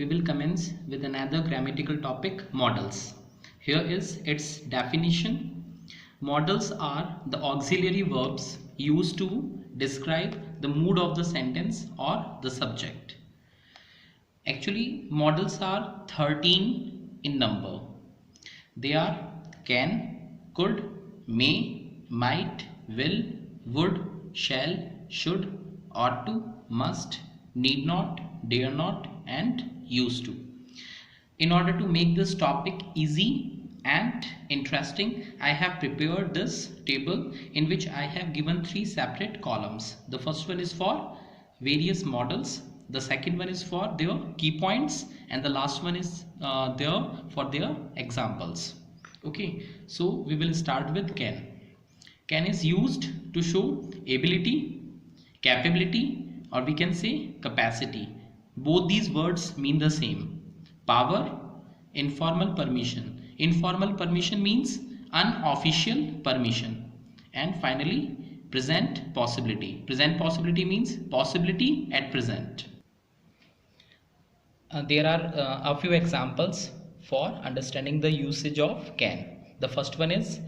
we will commence with another grammatical topic, modals. Here is its definition. Modals are the auxiliary verbs used to describe the mood of the sentence or the subject. Actually, modals are 13 in number. They are can, could, may, might, will, would, shall, should, ought to, must, need not, dare not, and used to. In order to make this topic easy and interesting, I have prepared this table in which I have given 3 separate columns. The first one is for various modals, the second one is for their key points, and the last one is there for their examples. Okay, so we will start with can. Can is used to show ability, capability, or we can say capacity. Both these words mean the same. Power, informal permission. Informal permission means unofficial permission. And finally, present possibility. Present possibility means possibility at present. There are a few examples for understanding the usage of can. The first one is,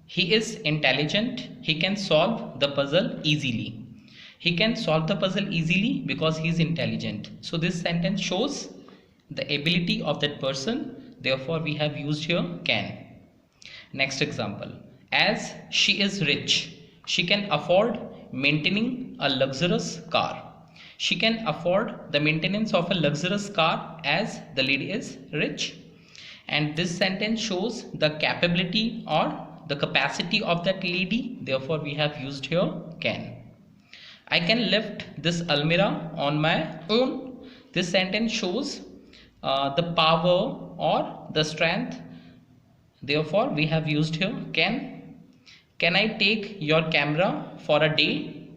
he is intelligent, he can solve the puzzle easily. He can solve the puzzle easily because he is intelligent. So this sentence shows the ability of that person. Therefore, we have used here can. Next example, as she is rich, she can afford maintaining a luxurious car. She can afford the maintenance of a luxurious car as the lady is rich. And this sentence shows the capability or the capacity of that lady. Therefore, we have used here can. I can lift this almirah on my own. This sentence shows the power or the strength. Therefore, we have used here can. Can I take your camera for a day?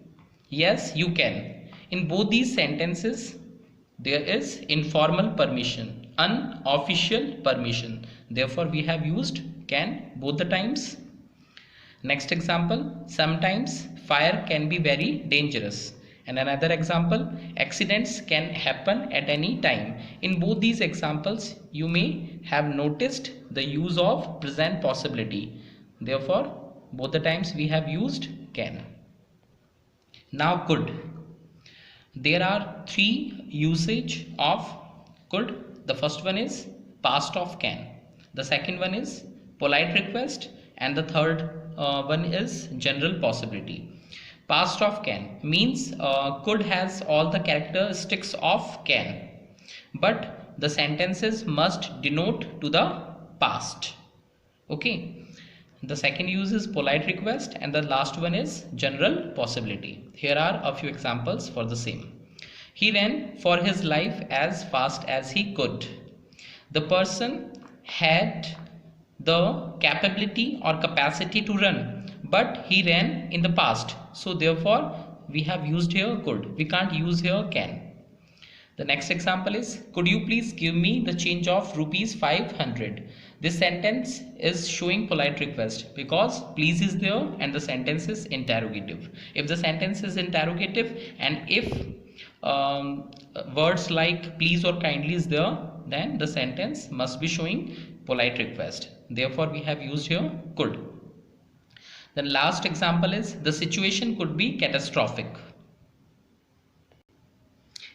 Yes, you can. In both these sentences, there is informal permission, unofficial permission. Therefore, we have used can both the times. Next example, sometimes fire can be very dangerous. And another example, accidents can happen at any time. In both these examples, you may have noticed the use of present possibility. Therefore, both the times we have used can. Now could. There are 3 usage of could. The first one is past of can. The second one is polite request, and the third one is general possibility. Past of can means could has all the characteristics of can, but the sentences must denote to the past. Okay. The second use is polite request, and the last one is general possibility. Here are a few examples for the same. He ran for his life as fast as he could. The person had the capability or capacity to run, but he ran in the past. So therefore, we have used here could. We can't use here can. The next example is, could you please give me the change of rupees 500? This sentence is showing polite request because please is there and the sentence is interrogative. If the sentence is interrogative and if words like please or kindly is there, then the sentence must be showing polite request. Therefore, we have used here could. The last example is, the situation could be catastrophic.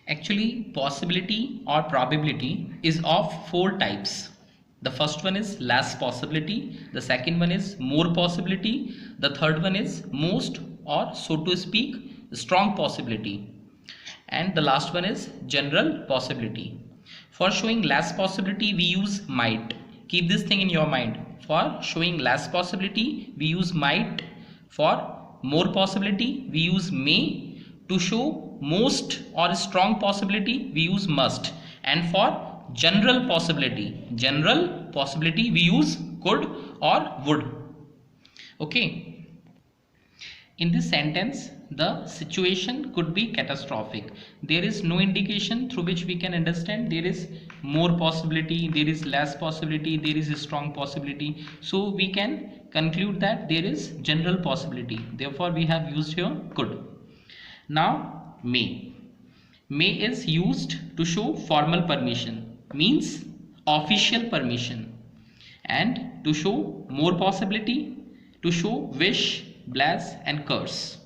Actually, possibility or probability is of 4 types. The first one is less possibility, the second one is more possibility, the third one is most or so to speak strong possibility, and the last one is general possibility. For showing less possibility, we use might. Keep this thing in your mind. For showing less possibility, we use might. For more possibility, we use may. To show most or strong possibility, we use must. And for general possibility, we use could or would. Okay. In this sentence, the situation could be catastrophic. There is no indication through which we can understand there is more possibility, there is less possibility, there is a strong possibility. So we can conclude that there is general possibility. Therefore, we have used here could. Now may. May is used to show formal permission. means official permission, and to show more possibility, to show wish, bless and curse.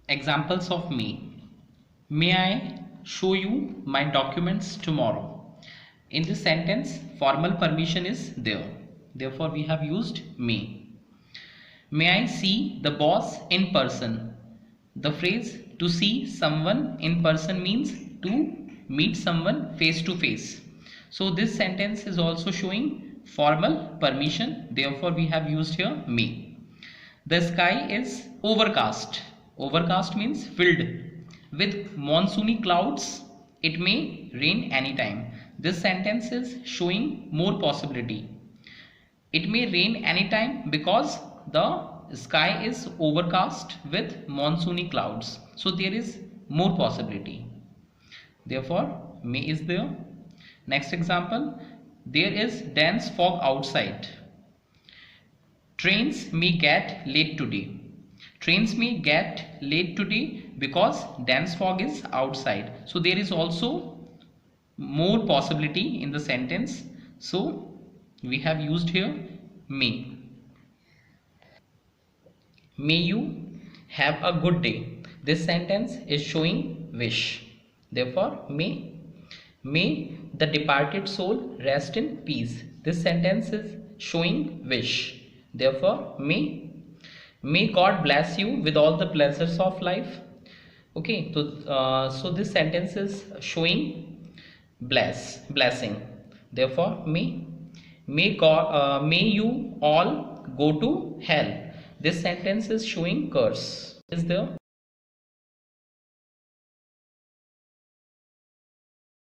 Examples of may I show you my documents tomorrow? In this sentence, formal permission is there, therefore we have used may. May I see the boss in person? The phrase to see someone in person means to meet someone face to face. So this sentence is also showing formal permission, therefore we have used here may. The sky is overcast. Overcast means filled with monsoony clouds. It may rain anytime. This sentence is showing more possibility. It may rain anytime because the sky is overcast with monsoony clouds. So there is more possibility. Therefore, may is there. Next example, there is dense fog outside. Trains may get late today. Trains may get late today because dense fog is outside. So there is also more possibility in the sentence. So we have used here may. May you have a good day. This sentence is showing wish. Therefore may. May the departed soul rest in peace. This sentence is showing wish. Therefore may. May God bless you with all the pleasures of life. Okay, so this sentence is showing blessing. Therefore may. May you all go to hell. This sentence is showing curse. Is there?